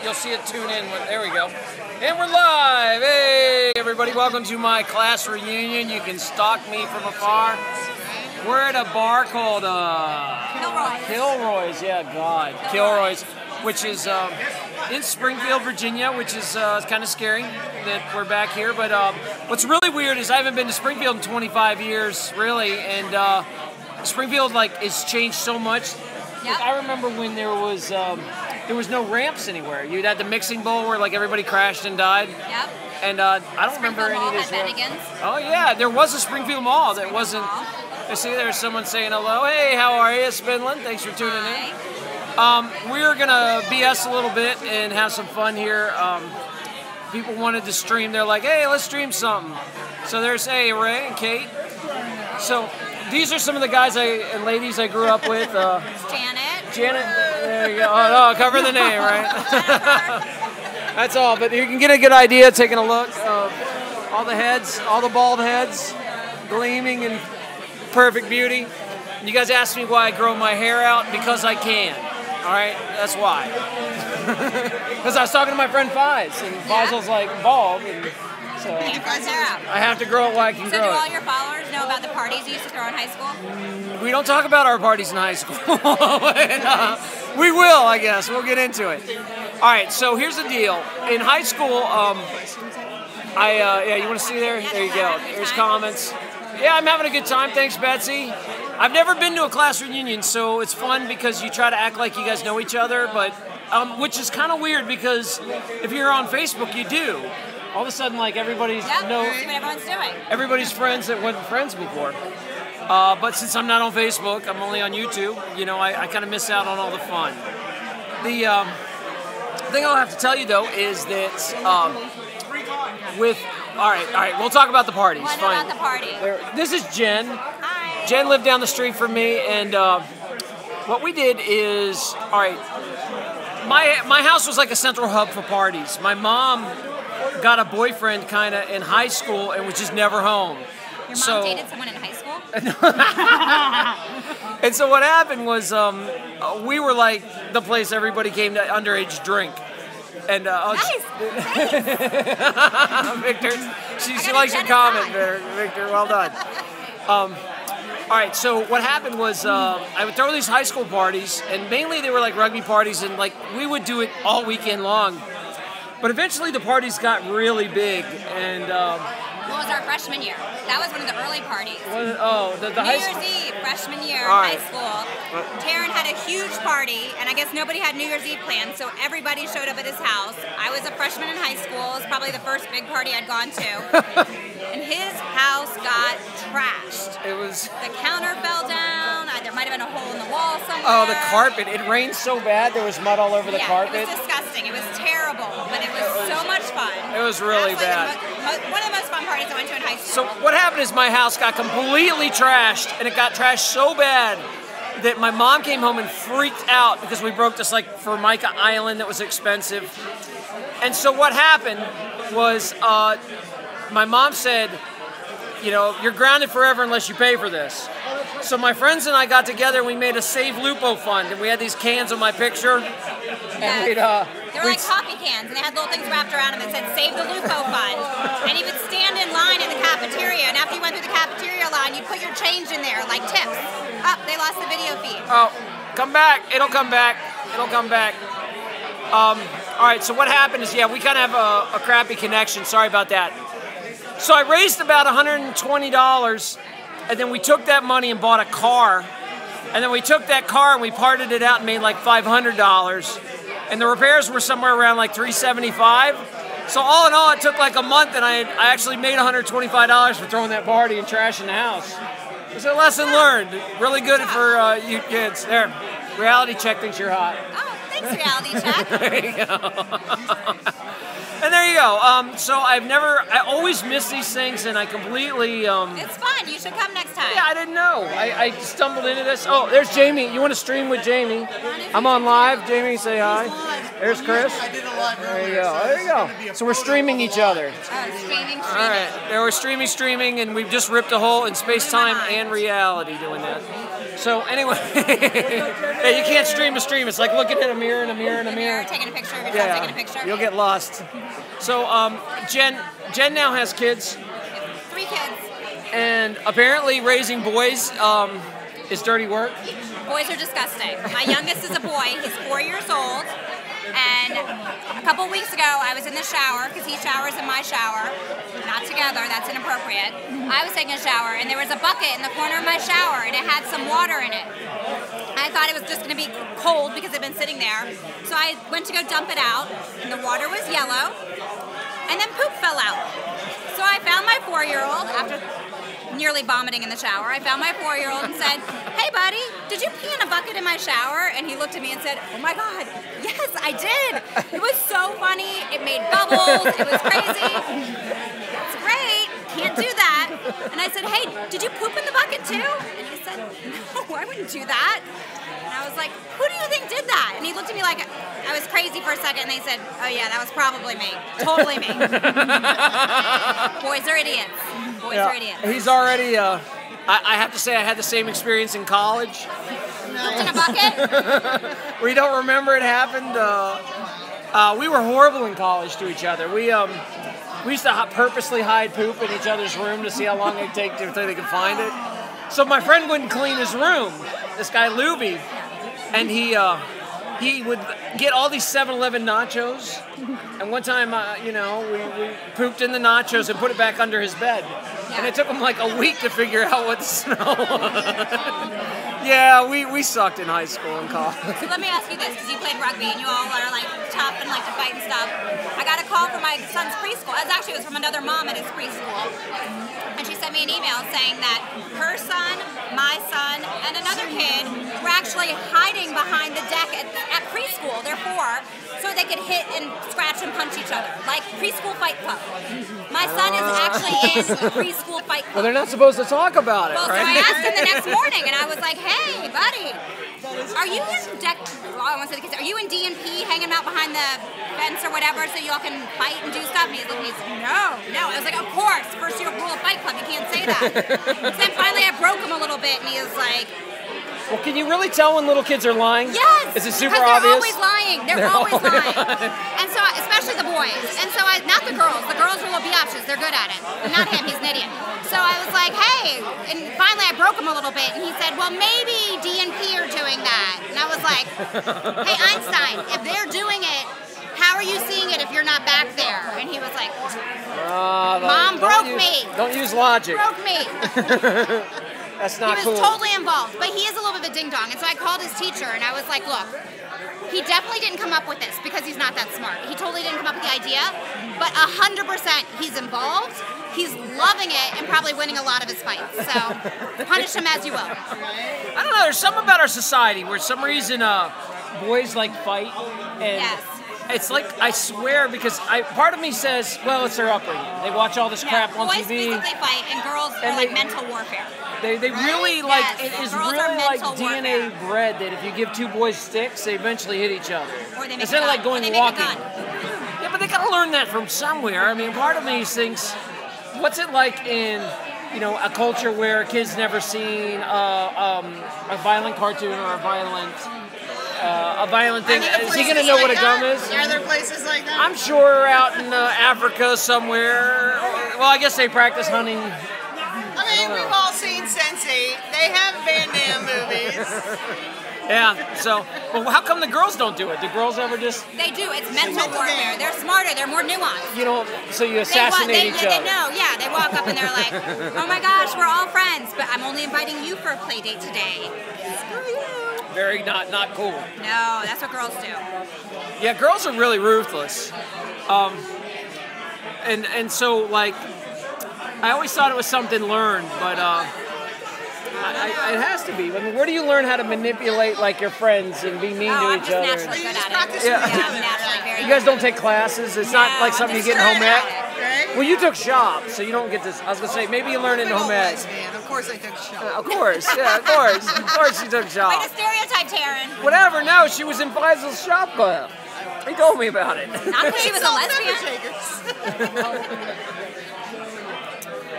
you'll see it tune in. There we go. And we're live. Hey, everybody. Welcome to my class reunion. You can stalk me from afar. We're at a bar called Kilroy's. Yeah, God. Kilroy's, which is in Springfield, Virginia, which is kind of scary that we're back here. But what's really weird is I haven't been to Springfield in 25 years, really. And Springfield, has changed so much. Yep. I remember when there was no ramps anywhere. You had the mixing bowl where everybody crashed and died. Yep. And I don't remember any of this. Oh yeah, there was a Springfield Mall that wasn't. I see there's someone saying hello. Hey, how are you, Spindlin? Thanks for tuning in. We're gonna BS a little bit and have some fun here. People wanted to stream. They're like, hey, let's stream something. So there's Ray and Kate. So these are some of the guys and ladies I grew up with. Janet, there you go. Oh, cover the name, right? That's all, but you can get a good idea taking a look of all the heads, all the bald heads, gleaming in perfect beauty. You guys asked me why I grow my hair out, because I can. All right, that's why. Because I was talking to my friend Fiz, and Faisal's bald, and so I have to grow it while I can grow it. So do all your followers know about the parties you used to throw in high school? We don't talk about our parties in high school. We will, I guess. We'll get into it. All right, so here's the deal. In high school, yeah, you want to see there? There you go. There's comments. Yeah, I'm having a good time. Thanks, Betsy. I've never been to a class reunion, so it's fun because you try to act like you guys know each other, but which is kind of weird because if you're on Facebook, you do. All of a sudden, everybody's see what everyone's doing. Everybody's friends that weren't friends before. But since I'm not on Facebook, I'm only on YouTube. I kind of miss out on all the fun. The thing I'll have to tell you though is that all right, we'll talk about the parties. What Fine. about the party? This is Jen. Hi. Jen lived down the street from me, and what we did is, all right, my house was like a central hub for parties. My mom got a boyfriend kind of in high school and was just never home. Your mom dated someone in high school? And so what happened was we were like the place everybody came to underage drink. And nice. Victor, she likes your comment there, Victor. Well done. All right, so what happened was I would throw these high school parties, and mainly they were like rugby parties, and we would do it all weekend long. But eventually the parties got really big, and what was our freshman year? That was one of the early parties. The New Year's Eve, freshman year in high school. Taryn had a huge party, and I guess nobody had New Year's Eve planned, so everybody showed up at his house. I was a freshman in high school. It was probably the first big party I'd gone to. And his house got trashed. The counter fell down. There might have been a hole in the wall somewhere. Oh, the carpet. It rained so bad there was mud all over the carpet. It was disgusting. It was terrible, but it was so much fun. It was really bad. One of the most fun parties I went to in high school. So what happened is my house got completely trashed, and it got trashed so bad that my mom came home and freaked out because we broke this Formica island that was expensive. And so what happened was my mom said, you're grounded forever unless you pay for this. So my friends and I got together and we made a Save Lupo fund, and we had these cans of my picture. And they were like coffee cans, and they had little things wrapped around them that said Save the Lupo Fund. And you would stand in line in the cafeteria, and after you went through the cafeteria line, you put your change in there, like tips. They lost the video feed. Oh, come back. It'll come back. It'll come back. All right, so what happened is, we kind of have a crappy connection. Sorry about that. So I raised about $120, and then we took that money and bought a car. And then we took that car and we parted it out and made like $500. And the repairs were somewhere around $375. So all in all, it took like a month, and I actually made $125 for throwing that party and trashing the house. It's a lesson learned. Really good for you kids. There, reality check thinks you're hot. Oh, thanks, reality check. There you go. And there you go. So I always miss these things, and I completely... It's fun. You should come next time. Yeah, I didn't know. I stumbled into this. Oh, there's Jamie. You want to stream with Jamie? I'm on live. Jamie, say hi. There's Chris. There you go. There you go. So we're streaming each other. Streaming. All right. There we're streaming, and we've just ripped a hole in space-time and reality doing that. So anyway, yeah, you can't stream a stream. It's like looking in a mirror, in a mirror, in a mirror. Taking a picture of yourself, taking a picture. You'll get lost. So Jen now has kids. 3 kids. And apparently raising boys is dirty work. Boys are disgusting. My youngest is a boy. He's 4 years old. And a couple weeks ago, I was in the shower, because he showers in my shower. Not together, that's inappropriate. I was taking a shower, and there was a bucket in the corner of my shower, and it had some water in it. I thought it was just going to be cold because it had been sitting there. So I went to go dump it out, and the water was yellow, and then poop fell out. So I found my 4-year-old, after nearly vomiting in the shower, I found my 4-year-old and said, "Hey buddy, did you pee in a bucket in my shower?" And he looked at me and said, "Oh my God, yes, I did." It was so funny. It made bubbles. It was crazy. It's great. Can't do that. And I said, "Hey, did you poop in the bucket too?" And he said, "No, I wouldn't do that." And I was like, "Who do you think did that?" And he looked at me like I was crazy for a second, and they said, "Oh yeah, that was probably me. Totally me." Boys are idiots. Boys are idiots. He's already, I have to say I had the same experience in college. Pooped in a bucket? We don't remember it happened. We were horrible in college to each other. We used to purposely hide poop in each other's room to see how long it'd take until they could find it. So my friend wouldn't clean his room, this guy Luby, and he would get all these 7-Eleven nachos, and one time, we pooped in the nachos and put it back under his bed. And it took him like a week to figure out what the smell was. Yeah, we sucked in high school and college. So let me ask you this, because you played rugby and you all are like tough and like to fight and stuff. I got a call from my son's preschool. It was from another mom at his preschool. And she sent me an email saying that her son, my son, and another kid were actually hiding behind the deck at preschool, they're 4, so they could hit and scratch and punch each other, like preschool fight club. My son is actually in preschool fight club. Well, they're not supposed to talk about it, right? So I asked him the next morning, and I was like, "Hey, buddy, are you in deck? Well, I want to say the kids. Are you in D&P, hanging out behind the fence or whatever, so y'all can fight and do stuff?" And he's looking. He's no. I was like, "Of course, first year rule of Fight Club, you can't say that." So then finally, I broke him a little bit, and he was like, "Well, can you really tell when little kids are lying?" Yes. Is it super they're obvious? Always lying. They're always lying. And so, especially the boys. And so, not the girls. The girls are little biatches. They're good at it. Not him. He's an idiot. So I was like, "Hey," and finally I broke him a little bit, and he said, "Well, maybe D&P are doing that." And I was like, "Hey, Einstein, if they're doing it, how are you seeing it if you're not back there?" And he was like, "Mom broke me. Don't use logic. Broke me." That's not cool. He was totally involved, but he is a little bit of a ding-dong. And so I called his teacher, and I was like, "Look, he definitely didn't come up with this because he's not that smart. He totally didn't come up with the idea, but 100% he's involved. He's loving it and probably winning a lot of his fights. So punish him as you will." I don't know. There's something about our society where some reason boys like fight, and it's like, I swear, because part of me says, well, it's their upbringing. They watch all this crap on boys TV. Boys physically fight, and girls are like mental warfare. They really it is really like DNA bred that if you give 2 boys sticks, they eventually hit each other. Or they make Instead of like going walking. Yeah, but they gotta learn that from somewhere. I mean, part of me thinks, what's it like in a culture where kids never seen a violent cartoon or a violent thing? Is he going to know what a gum is? Are there places like that? I'm sure out in Africa somewhere. Well, I guess they practice hunting. I mean, we've all seen Sense8. They have Van Damme movies. Yeah, so, well, how come the girls don't do it? Do girls ever just... They do. It's mental warfare. They're smarter. They're more nuanced. So you assassinate each other. They know, yeah. They walk up and they're like, "Oh my gosh, we're all friends, but I'm only inviting you for a play date today." Screw you. Very not cool. No, that's what girls do. Yeah, girls are really ruthless. And so, like, I always thought it was something learned, but it has to be. I mean, where do you learn how to manipulate, like, your friends and be mean to each other? Naturally good at it. Yeah, I'm naturally very You guys don't take classes? It's not like something you get in home ec? Right? Well, you took shop, so you don't get this. I was going to say, maybe you learn it in home ec. Of course I took shop. Of course, yeah, of course. Of course you took shop. Way to stereotype, Taryn. Whatever, no, she was in Faisal's shop club. He told me about it. Not because she was a lesbian.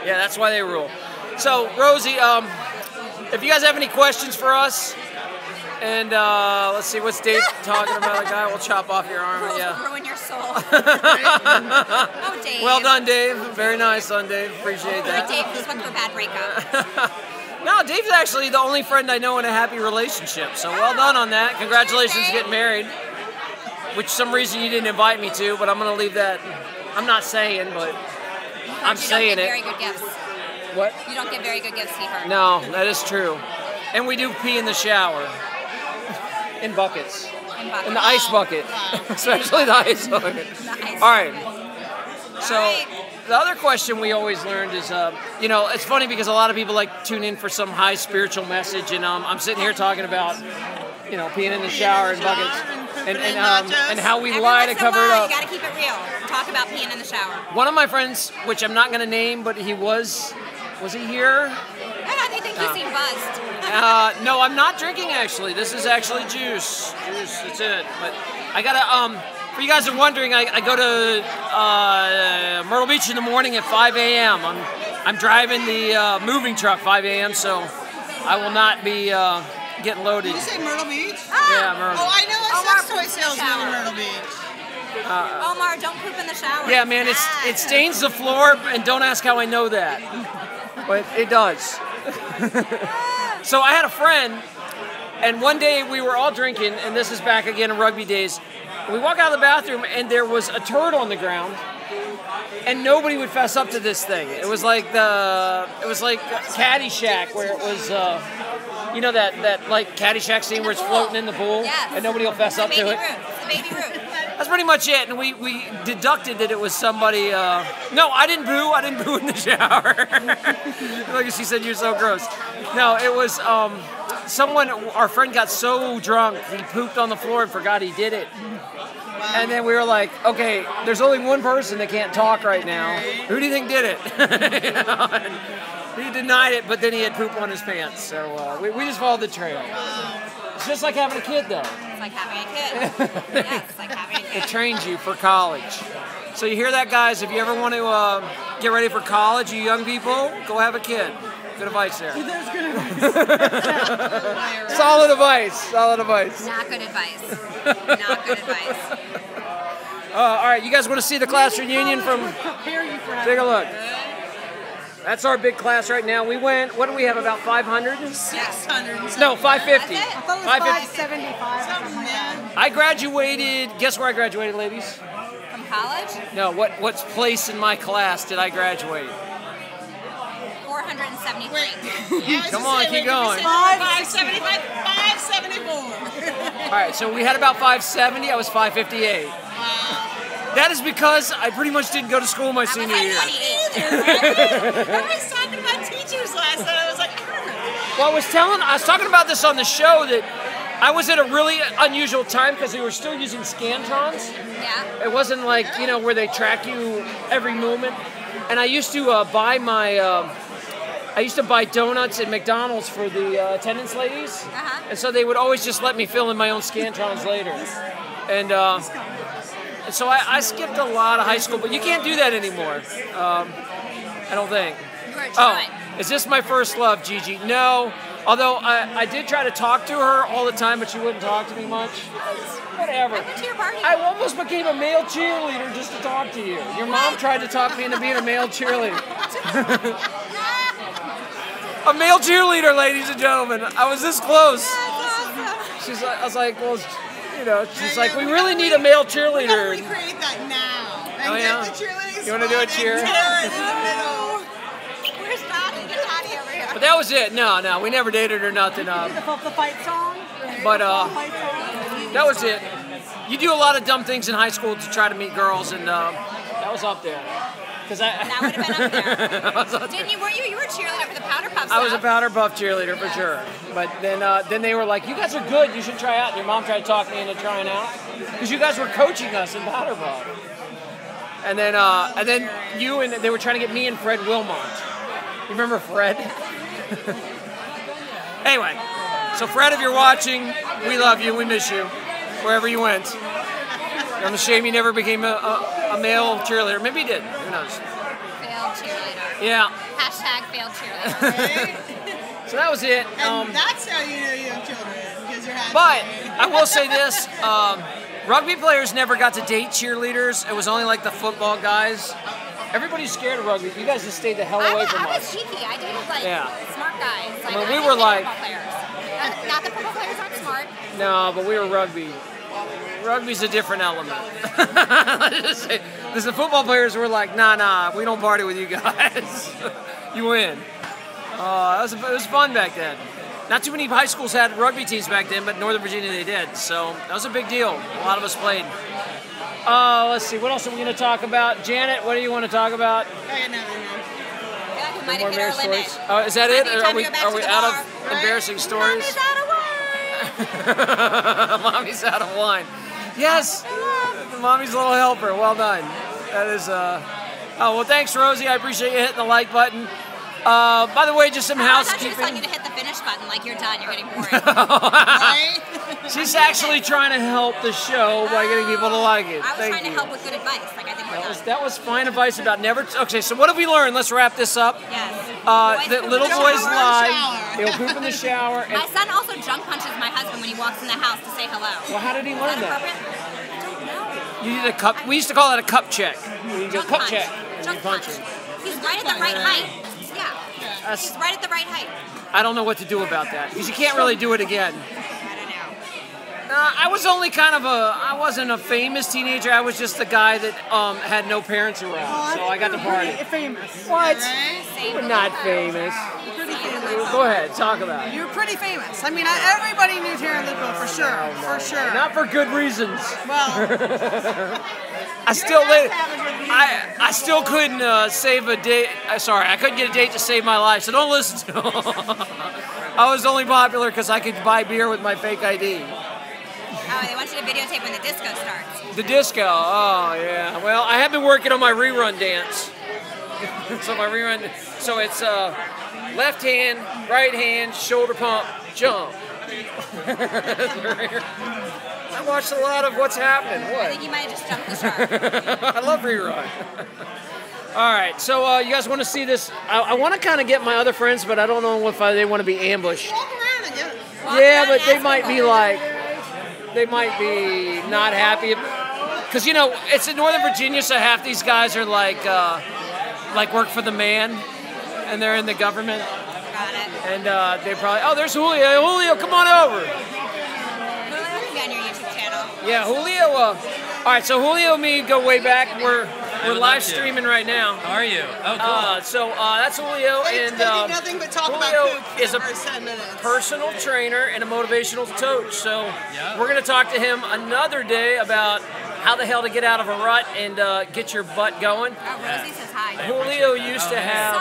Yeah, that's why they rule. So, Rosie, if you guys have any questions for us, and let's see, what's Dave talking about? Like, I will chop off your arm. Yeah. Ruin your soul. Oh, Dave. Well done, Dave. Very nice done, Dave. Appreciate that. Dave just went through a bad breakup. No, Dave's actually the only friend I know in a happy relationship. So well done on that. Congratulations getting married. Which some reason you didn't invite me to, but I'm going to leave that. I'm not saying, but I'm saying it. You don't get very good gifts. What? You don't get very good gifts, Steve. No, that is true. And we do pee in the shower. In buckets. In the ice bucket. Especially the ice bucket. All right. So the other question we always learned is, you know, it's funny because a lot of people like tune in for some high spiritual message, and I'm sitting here talking about, you know, peeing in the shower and buckets, and how we lie to cover it up. You got to keep it real. Talk about peeing in the shower. One of my friends, which I'm not going to name, but he was he here? I think you seem buzzed. No, I'm not drinking actually. This is actually juice. Juice, that's it. But I gotta, for you guys are wondering, I go to Myrtle Beach in the morning at 5 a.m. I'm driving the moving truck 5 a.m. so I will not be getting loaded. Did you say Myrtle Beach? Yeah, Myrtle. Oh, I know a sex toy salesman in Myrtle Beach. Omar, don't poop in the shower. Yeah, man, it stains the floor, and don't ask how I know that. But it does. So I had a friend, and one day we were all drinking, and this is back again in rugby days. We walk out of the bathroom, and there was a turd on the ground, and nobody would fess up to this thing. It was like Caddyshack, where it was, you know that like Caddyshack scene where it's floating in the pool, and nobody will fess up to it. It's the baby root. That's pretty much it, and we deducted that it was somebody. No, I didn't boo. I didn't boo in the shower. Like she said, you're so gross. No, it was someone. Our friend got so drunk he pooped on the floor and forgot he did it. And then we were like, okay, there's only one person that can't talk right now. Who do you think did it? You know, and he denied it, but then he had poop on his pants. So we just followed the trail. It's just like having a kid, though. It's like having a kid. Yeah, it's like having a kid. It trains you for college. So you hear that, guys? If you ever want to get ready for college, you young people, go have a kid. Good advice there. That's good advice. Solid advice. Solid advice. Not good advice. Not good advice. All right, you guys want to see the class reunion from? Take a look. That's our big class right now. We went, what do we have, about 500? 600. No, 550. I thought it was 575. I graduated, guess where I graduated, ladies? From college? No, what place in my class did I graduate? 473. Come on, keep going. 575, 574. All right, so we had about 570. I was 558. Wow. That is because I pretty much didn't go to school my senior year. I was talking about teachers last night. I was like, well, I was talking about this on the show that I was at a really unusual time because we were still using Scantrons. Yeah. It wasn't like, you know, where they track you every moment. And I used to buy donuts at McDonald's for the attendance ladies. And so they would always just let me fill in my own Scantrons later. And so I skipped a lot of high school, but you can't do that anymore. I don't think. Oh, is this my first love, Gigi? No. Although I did try to talk to her all the time, but she wouldn't talk to me much. Whatever. I went to your party. I almost became a male cheerleader just to talk to you. Your mom tried to talk me into being a male cheerleader. A male cheerleader, ladies and gentlemen. I was this close. I was like, well, you know, she's like, we really need a male cheerleader. We gotta recreate that now. And yeah? Get the cheerleading. You want to do a cheer? Where's Dottie? Get Dottie over here. But that was it. No, we never dated or nothing. The fight song? But that was it. You do a lot of dumb things in high school to try to meet girls, and that was up there. That would have been up there. Didn't you? Weren't you? You were a cheerleader for the Powder Puff. I was a Powder Puff cheerleader for sure. But then they were like, "You guys are good. You should try out." And your mom tried to talk me into trying out because you guys were coaching us in Powder Puff. And then you and they were trying to get me and Fred Wilmont. You remember Fred? Anyway, so Fred, if you're watching, we love you. We miss you wherever you went. I'm ashamed you never became a male cheerleader. Maybe you did. Who knows? Failed cheerleader. Yeah. Hashtag failed cheerleader. So that was it. And that's how you know you have children, because you're happy. But I will say this. Rugby players never got to date cheerleaders. It was only like the football guys. Everybody's scared of rugby. You guys just stayed the hell away from us. I was cheeky. I dated smart guys. Like, we were like... football players. Not that football players aren't smart. No, but we were rugby. Rugby's a different element. The football players were like, nah, we don't party with you guys. You win. It was fun back then. Not too many high schools had rugby teams back then, but Northern Virginia they did. So that was a big deal. A lot of us played. Let's see, what else are we going to talk about? Janet, what do you want to talk about? I got nothing, man. Might have hit our limit. Oh, is that it? Are we out of embarrassing stories? Mommy's out of wine. Mommy's out of wine. Yes. Mommy's little helper. Well done. That is. Oh well, thanks, Rosie. I appreciate you hitting the like button. By the way, just some housekeeping. I thought you just like you to hit the finish button, like you're done. You're getting bored. Right? She's actually trying to help the show by getting people to like it. I was trying to help with good advice. Like I think we're done. That was fine advice about never. Okay, so what have we learned? Let's wrap this up. Yes. That little boys lie. They'll poop in the shower. And my son also junk punches my husband when he walks in the house to say hello. Well, how did he learn that? I don't know. You need a cup. We used to call that a cup check. You do a cup check. Junk punch. He's right at the right height. Yeah. He's right at the right height. I don't know what to do about that because you can't really do it again. I don't know. I was only I wasn't a famous teenager. I was just the guy that had no parents around, so I got to party. Famous. What? Right? We're not famous. Pretty famous. Go ahead, talk about it. You're pretty famous. I mean, everybody knew Taryn Lupo for sure. For sure. Not for good reasons. Well, I still couldn't save a date. Sorry, I couldn't get a date to save my life, so don't listen to them. I was only popular because I could buy beer with my fake ID. Oh, they want you to videotape when the disco starts. The disco, oh yeah. Well, I have been working on my rerun dance. So it's left hand, right hand, shoulder pump, jump. I watched a lot of what's happening. What? I think you might have just jumped the shark. I love rerun. All right, so you guys want to see this? I want to kind of get my other friends, but I don't know if they want to be ambushed. walk around and get it. But they might be not happy. Because, it's in Northern Virginia, so half these guys are like work for the man, and they're in the government. Got it. And they probably, there's Julio. Julio, come on over. Julio will be on your YouTube channel. Yeah, Julio. All right, so Julio and me go way back. We're live streaming right now. How are you? Oh, cool. So that's Julio, They and do nothing but talk Julio about poop is for a the first 10 minutes. personal trainer and a motivational coach. So Yeah. we're going to talk to him another day about how the hell to get out of a rut and get your butt going. Oh, Rosie says hi. Julio used to have.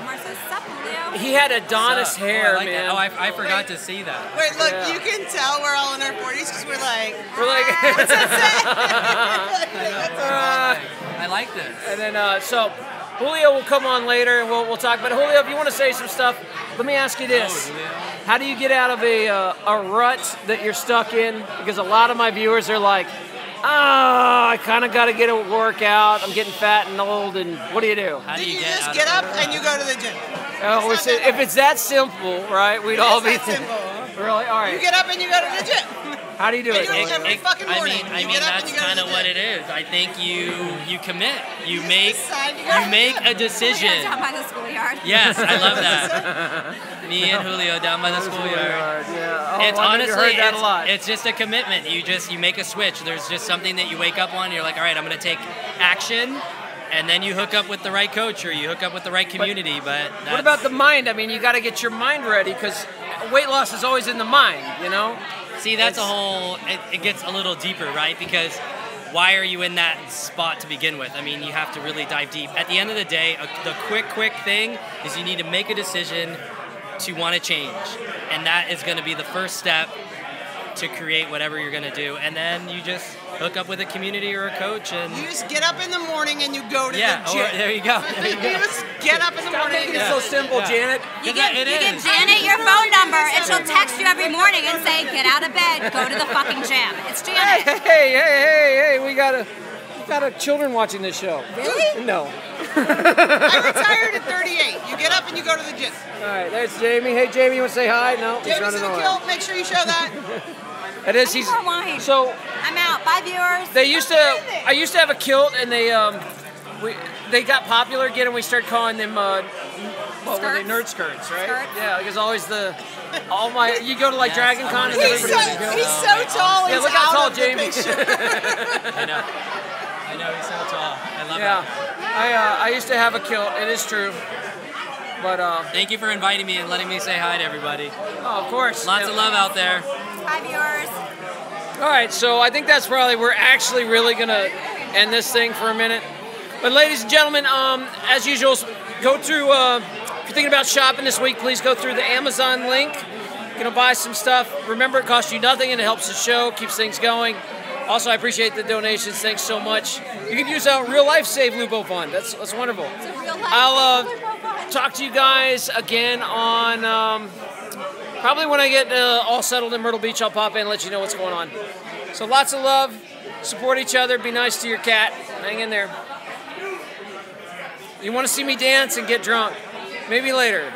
Marcia, sup, Julio? He had Adonis hair, I like man. that. Oh, I forgot to see that. Wait, look, Yeah. you can tell we're all in our 40s because we're like, We're like, I like this. and then so Julio will come on later and we'll talk. But Julio, if you want to say some stuff, let me ask you this: Julio. how do you get out of a rut that you're stuck in? Because a lot of my viewers are like, I kind of got to get a workout. I'm getting fat and old, and what do you do? How do you you just out get of up it? and you go to the gym. If it's that simple, right? We'd all be It's that simple. really all right. You get up and you go to the gym. How do you do And it? you do it every fucking morning. I You mean get up and that's you go to kind the of what gym. it is. I think you commit. You just make decide to go. you make a decision. Down by the schoolyard. Yes, I love that. Me and Julio down by the schoolyard. Yeah. It's honestly, heard that a lot. it's just a commitment. You make a switch. There's just something that you wake up on. And you're like, all right, I'm going to take action, and then you hook up with the right coach or you hook up with the right community. But that's, What about the mind? I mean, you got to get your mind ready because weight loss is always in the mind, See, that's a whole. It gets a little deeper, right? Because why are you in that spot to begin with? I mean, you have to really dive deep. At the end of the day, the quick thing is you need to make a decision to want to change, and that is going to be the first step to create whatever you're going to do. And then you just hook up with a community or a coach, and You just get up in the morning and you go to the yeah, gym. there you go. There you You go. just get up in the Stop morning. making it so simple, Janet. You Yeah, give it is. Janet your phone number, and she'll text you every morning and say, "Get out of bed, go to the fucking gym." It's Janet. Hey, we gotta got children watching this show. Really? No. I retired at 38. You get up and you go to the gym. All right, there's Jamie. Hey, Jamie, you want to say hi? No, he's Jamie's running in the away. kilt. Make sure you show that. It is. He's more wine. So I'm out. Bye, viewers. they used to. I used to have a kilt, and they got popular again, and we started calling them what were they? Nerd skirts, right? Skirts? Yeah, because always you go to like Dragon Con and He's everybody. so tall. Yeah, He's look how out tall of the Jamie is. picture. I know, he's so tall. I love I used to have a kilt. It is true. But thank you for inviting me and letting me say hi to everybody. Oh, of course. Lots of love out there. Hi, viewers. All right, so I think that's probably we're actually really gonna end this thing for a minute. But ladies and gentlemen, as usual, go through. If you're thinking about shopping this week, please go through the Amazon link. You're gonna buy some stuff. Remember, it costs you nothing and it helps the show, keeps things going. Also, I appreciate the donations. Thanks so much. You can use a real life Save Lupo Fund. That's wonderful. It's a real life I'll Lupo fund. talk to you guys again on probably when I get all settled in Myrtle Beach. I'll pop in and let you know what's going on. So lots of love. Support each other. Be nice to your cat. Hang in there. You want to see me dance and get drunk? Maybe later.